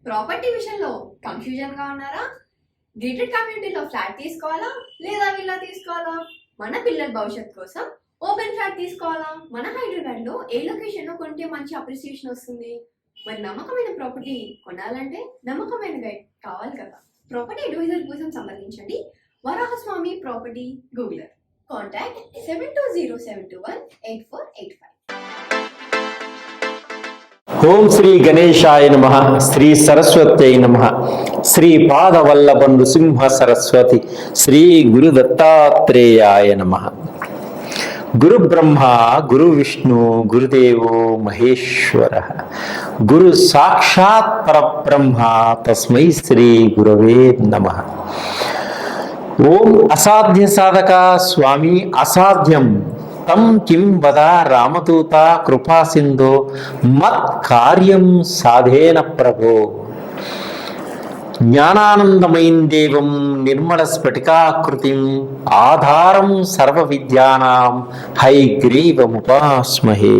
Property విషయంలో confusion గా ఉన్నారా? గేటెడ్ కమ్యూనిటీలో ఫ్లాట్ తీసుకోవాలా లేదా విల్లా తీసుకోవాలా? మన పిల్లల భవిష్యత్ కోసం ఓపెన్ ఫ్లాట్ తీసుకోవాలా? మన హైదరాబాద్ లో ఏ లొకేషన్ లో కొంటే మంచి అప్రిసియేషన్ వస్తుంది? మరి నమ్మకమైన ప్రాపర్టీ కొనాలంటే నమ్మకమైన గైడ్ కావాలి కదా. ప్రాపర్టీ అడ్వైజర్ కోసం సంప్రదించండి వరాహస్వామి ప్రాపర్టీ గూగులర్. కాంటాక్ట్ 7207218485. ఓం శ్రీ గణేశాయ నమః. శ్రీ సరస్వత్యై నమః. శ్రీ పాదవల్లభ నృసింహ సరస్వతి శ్రీ గురు దత్తాత్రేయాయ నమః. గురు బ్రహ్మ గురు విష్ణు గురుదేవో మహేశ్వర గురు సాక్షాత్ పరబ్రహ్మ తస్మై శ్రీ గురవే నమః. ఓం అసాధ్య సాధక స్వామి అసాధ్యం తం కిం వద రామదూత కృపా సింధో మత్ కార్యం సాధేన ప్రభో. జ్ఞానానందమయం దేవం నిర్మల స్ఫటికాకృతిం ఆధారం సర్వ విద్యానాం హైగ్రీవముపాస్మహే.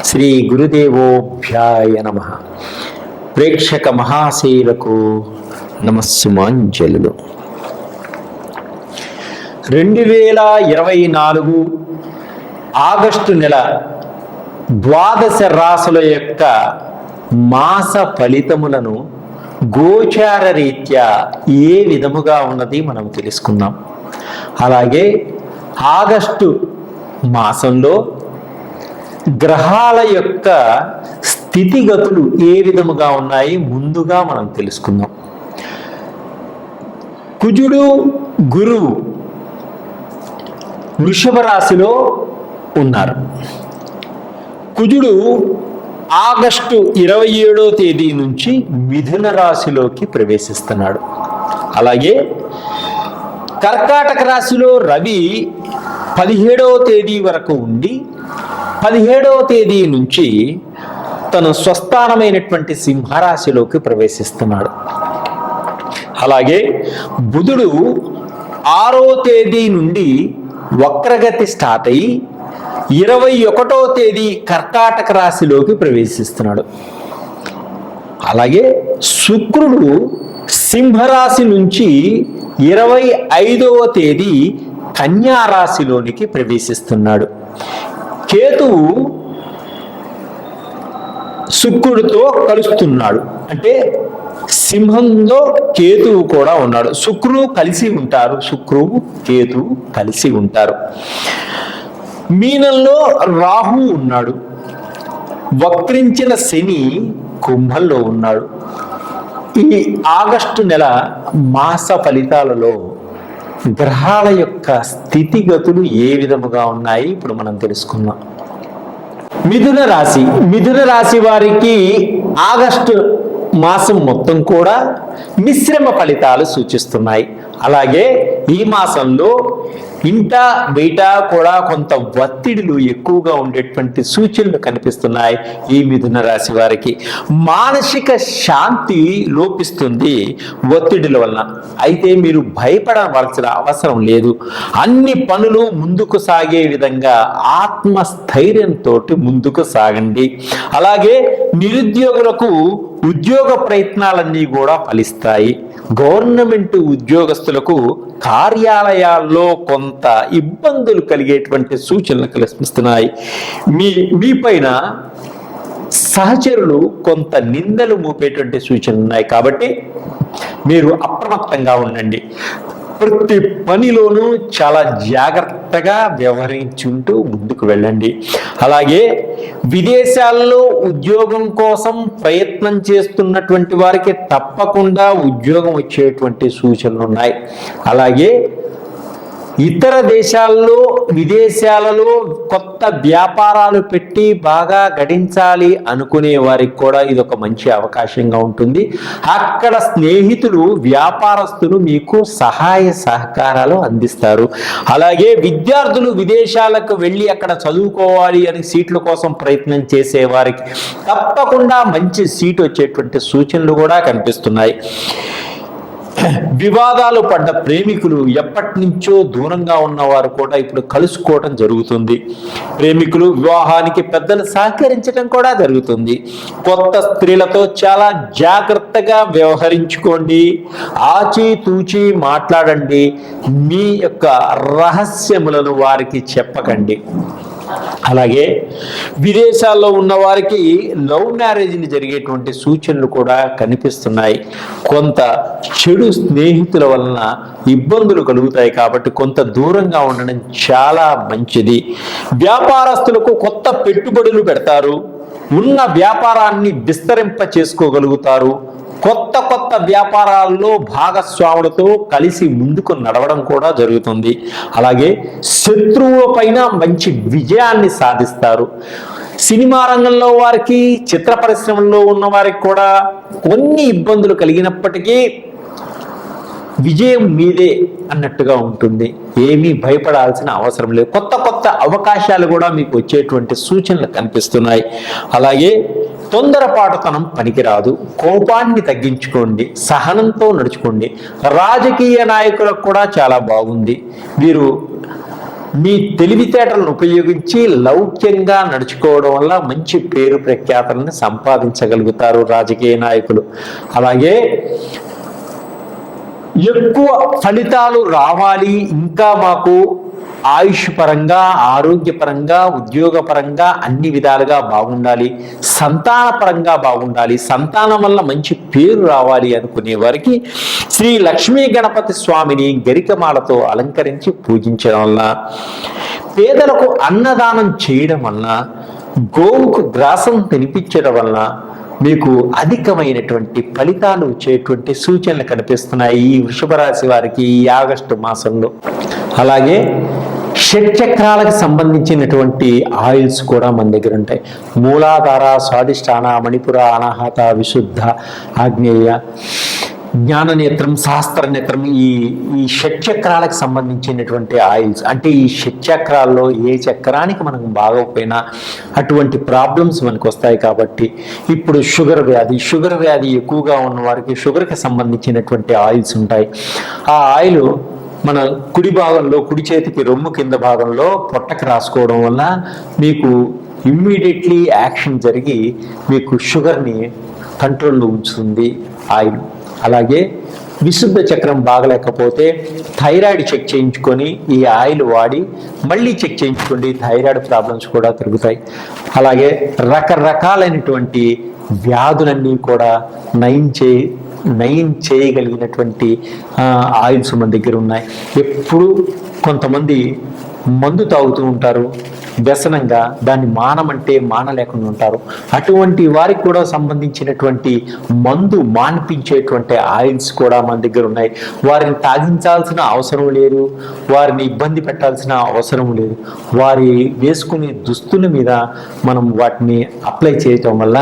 శ్రీ గురుదేవోభ్యాయ నమః. ప్రేక్షక మహాశైలకు నమస్సుమాంజలులు. 2024 ఆగస్టు నెల ద్వాదశ రాశుల యొక్క మాస ఫలితములను గోచార రీత్యా ఏ విధముగా ఉన్నది మనం తెలుసుకుందాం. అలాగే ఆగస్టు మాసంలో గ్రహాల యొక్క స్థితిగతులు ఏ విధముగా ఉన్నాయి ముందుగా మనం తెలుసుకుందాం. కుజుడు గురువు వృషభ రాశిలో ఉన్నారు. కుజుడు ఆగస్టు 27వ తేదీ నుంచి మిథున రాశిలోకి ప్రవేశిస్తున్నాడు. అలాగే కర్కాటక రాశిలో రవి 17వ తేదీ వరకు ఉండి 17వ తేదీ నుంచి తన స్వస్థానమైనటువంటి సింహరాశిలోకి ప్రవేశిస్తున్నాడు. అలాగే బుధుడు 6వ తేదీ నుండి వక్రగతి స్టార్ట్ అయ్యి 21వ తేదీ కర్కాటక రాశిలోకి ప్రవేశిస్తున్నాడు. అలాగే శుక్రుడు సింహరాశి నుంచి 25వ తేదీ కన్యా రాశిలోనికి ప్రవేశిస్తున్నాడు. కేతువు శుక్రుడితో కలుస్తున్నాడు, అంటే సింహంలో కేతువు కూడా ఉన్నాడు. శుక్రుడు కలిసి ఉంటారు, శుక్రువు కేతువు కలిసి ఉంటారు. మీనంలో రాహు ఉన్నాడు. వక్రించిన శని కుంభంలో ఉన్నాడు. ఈ ఆగస్టు నెల మాస ఫలితాలలో గ్రహాల యొక్క స్థితిగతులు ఏ విధముగా ఉన్నాయి ఇప్పుడు మనం తెలుసుకుందాం. మిథున రాశి వారికి ఆగస్టు మాసం మొత్తం కూడా మిశ్రమ ఫలితాలు సూచిస్తున్నాయి. అలాగే ఈ మాసంలో ఇంట బయట కూడా కొంత ఒత్తిడిలు ఎక్కువగా ఉండేటువంటి సూచనలు కనిపిస్తున్నాయి. ఈ మిథున రాశి వారికి మానసిక శాంతి లోపిస్తుంది ఒత్తిడిల వలన. అయితే మీరు భయపడవలసిన అవసరం లేదు. అన్ని పనులు ముందుకు సాగే విధంగా ఆత్మస్థైర్యంతో ముందుకు సాగండి. అలాగే నిరుద్యోగులకు ఉద్యోగ ప్రయత్నాలన్నీ కూడా ఫలిస్తాయి. గవర్నమెంట్ ఉద్యోగస్తులకు కార్యాలయాల్లో కొంత ఇబ్బందులు కలిగేటువంటి సూచనలు కనిపిస్తున్నాయి. మీ పైన సహచరులు కొంత నిందలు మోపేటువంటి సూచనలు ఉన్నాయి. కాబట్టి మీరు అప్రమత్తంగా ఉండండి. ప్రతి పనిలోనూ చాలా జాగ్రత్తగా వ్యవహరించుంటూ ముందుకు వెళ్ళండి. అలాగే విదేశాల్లో ఉద్యోగం కోసం ప్రయత్నం చేస్తున్నటువంటి వారికి తప్పకుండా ఉద్యోగం వచ్చేటువంటి సూచనలు ఉన్నాయి. అలాగే ఇతర దేశాల్లో విదేశాలలో కొత్త వ్యాపారాలు పెట్టి బాగా గడించాలి అనుకునే వారికి కూడా ఇది ఒక మంచి అవకాశంగా ఉంటుంది. అక్కడ స్నేహితులు వ్యాపారస్తులు మీకు సహాయ సహకారాలు అందిస్తారు. అలాగే విద్యార్థులు విదేశాలకు వెళ్ళి అక్కడ చదువుకోవాలి అని సీట్ల కోసం ప్రయత్నం చేసే వారికి తప్పకుండా మంచి సీట్ వచ్చేటువంటి సూచనలు కూడా కనిపిస్తున్నాయి. వివాదాలు పడ్డ ప్రేమికులు, ఎప్పటి నుంచో దూరంగా ఉన్నవారు కూడా ఇప్పుడు కలుసుకోవడం జరుగుతుంది. ప్రేమికులు వివాహానికి పెద్దలు సహకరించడం కూడా జరుగుతుంది. కొత్త స్త్రీలతో చాలా జాగ్రత్తగా వ్యవహరించుకోండి, ఆచితూచి మాట్లాడండి, మీ యొక్క రహస్యములను వారికి చెప్పకండి. అలాగే విదేశాల్లో ఉన్న వారికి లవ్ మ్యారేజ్ని జరిగేటువంటి సూచనలు కూడా కనిపిస్తున్నాయి. కొంత చెడు స్నేహితుల వలన ఇబ్బందులు కలుగుతాయి కాబట్టి కొంత దూరంగా ఉండడం చాలా మంచిది. వ్యాపారస్తులకు కొత్త పెట్టుబడులు పెడతారు, ఉన్న వ్యాపారాన్ని విస్తరింప చేసుకోగలుగుతారు. కొత్త వ్యాపారాల్లో భాగస్వాములతో కలిసి ముందుకు నడవడం కూడా జరుగుతుంది. అలాగే శత్రువుల పైన మంచి విజయాన్ని సాధిస్తారు. సినిమా రంగంలో వారికి, చిత్ర పరిశ్రమలో ఉన్న వారికి కూడా కొన్ని ఇబ్బందులు కలిగినప్పటికీ విజయం మీదే అన్నట్టుగా ఉంటుంది. ఏమీ భయపడాల్సిన అవసరం లేదు. కొత్త అవకాశాలు కూడా మీకు వచ్చేటువంటి సూచనలు కనిపిస్తున్నాయి. అలాగే తొందరపాటుతనం పనికిరాదు, కోపాన్ని తగ్గించుకోండి, సహనంతో నడుచుకోండి. రాజకీయ నాయకులకు కూడా చాలా బాగుంది. వీరు మీ తెలివితేటలను ఉపయోగించి లౌక్యంగా నడుచుకోవడం వల్ల మంచి పేరు ప్రఖ్యాతలను సంపాదించగలుగుతారు రాజకీయ నాయకులు. అలాగే ఎక్కువ ఫలితాలు రావాలి, ఇంకా మాకు ఆయుష్ పరంగా, ఆరోగ్యపరంగా, ఉద్యోగపరంగా అన్ని విధాలుగా బాగుండాలి, సంతాన పరంగా బాగుండాలి, సంతానం వల్ల మంచి పేరు రావాలి అనుకునే వారికి శ్రీ లక్ష్మీ గణపతి స్వామిని గరికమాలతో అలంకరించి పూజించడం వల్ల, పేదలకు అన్నదానం చేయడం వల్ల, గోవుకు గ్రాసం తినిపించడం వల్ల మీకు అధికమైనటువంటి ఫలితాలు వచ్చేటువంటి సూచనలు కనిపిస్తున్నాయి ఈ వృషభ రాశి వారికి ఈ ఆగస్టు మాసంలో. అలాగే షట్చక్రాలకు సంబంధించినటువంటి ఆయిల్స్ కూడా మన దగ్గర ఉంటాయి. మూలాధార, స్వాదిష్టాన, మణిపుర, అనాహత, విశుద్ధ, ఆగ్నేయ, జ్ఞాననేత్రం, శాస్త్రనేత్రం, ఈ షట్చక్రాలకు సంబంధించినటువంటి ఆయిల్స్. అంటే ఈ షట్చక్రాల్లో ఏ చక్రానికి మనకు బాగోకపోయినా అటువంటి ప్రాబ్లమ్స్ మనకు వస్తాయి. కాబట్టి ఇప్పుడు షుగర్ వ్యాధి ఎక్కువగా ఉన్న వారికి షుగర్కి సంబంధించినటువంటి ఆయిల్స్ ఉంటాయి. ఆ ఆయిల్ మన కుడి భాగంలో, కుడి చేతికి రొమ్ము కింద భాగంలో పొట్టకి రాసుకోవడం వల్ల మీకు ఇమ్మీడియట్లీ యాక్షన్ జరిగి మీకు షుగర్ని కంట్రోల్లో ఉంచుతుంది ఆయిల్. అలాగే విశుద్ధ చక్రం బాగలేకపోతే థైరాయిడ్ చెక్ చేయించుకొని ఈ ఆయిల్ వాడి మళ్ళీ చెక్ చేయించుకోండి, థైరాయిడ్ ప్రాబ్లమ్స్ కూడా తగ్గుతాయి. అలాగే రకరకాలైనటువంటి వ్యాధులన్నీ కూడా నయం చేయగలిగినటువంటి ఆయిల్స్ మన దగ్గర ఉన్నాయి. ఎప్పుడు కొంతమంది మందు తాగుతూ ఉంటారు, వ్యసనంగా దాన్ని మానమంటే మానలేకుండా ఉంటారు. అటువంటి వారికి కూడా సంబంధించినటువంటి మందు మాన్పించేటువంటి ఆయిల్స్ కూడా మన దగ్గర ఉన్నాయి. వారిని తాగించాల్సిన అవసరం లేదు, వారిని ఇబ్బంది పెట్టాల్సిన అవసరం లేదు. వారి వేసుకునే దుస్తుల మీద మనం వాటిని అప్లై చేయటం వల్ల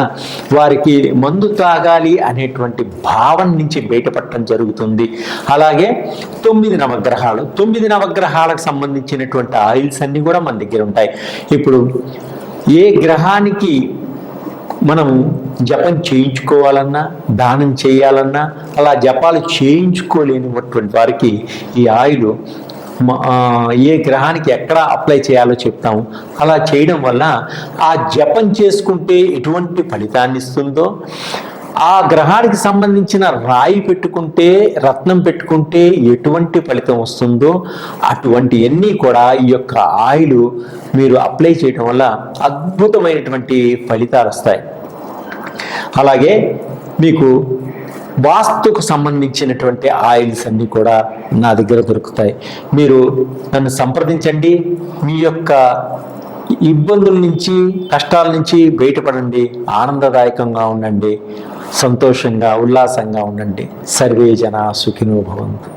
వారికి మందు తాగాలి అనేటువంటి భావన నుంచి బయటపడటం జరుగుతుంది. అలాగే 9 నవగ్రహాలకు సంబంధించినటువంటి ఆయిల్స్ అన్ని కూడా మన దగ్గర ఉంటాయి. ఇప్పుడు ఏ గ్రహానికి మనం జపం చేయించుకోవాలన్నా, దానం చేయాలన్నా, అలా జపాలు చేయించుకోలేనిటువంటి వారికి ఈ ఆయిల్ ఏ గ్రహానికి ఎక్కడ అప్లై చేయాలో చెప్తాము. అలా చేయడం వల్ల ఆ జపం చేసుకుంటే ఎటువంటి ఫలితాన్ని ఇస్తుందో, ఆ గ్రహానికి సంబంధించిన రాయి పెట్టుకుంటే, రత్నం పెట్టుకుంటే ఎటువంటి ఫలితం వస్తుందో అటువంటి అన్నీ కూడా ఈ యొక్క ఆయిల్ మీరు అప్లై చేయడం వల్ల అద్భుతమైనటువంటి ఫలితాలు వస్తాయి. అలాగే మీకు వాస్తుకు సంబంధించినటువంటి ఆయిల్స్ అన్నీ కూడా నా దగ్గర దొరుకుతాయి. మీరు నన్ను సంప్రదించండి. మీ యొక్క ఇబ్బందుల నుంచి, కష్టాల నుంచి బయటపడండి, ఆనందదాయకంగా ఉండండి, సంతోషంగా, ఉల్లాసంగా ఉండండి. సర్వే జనా సుఖినో భవంతు.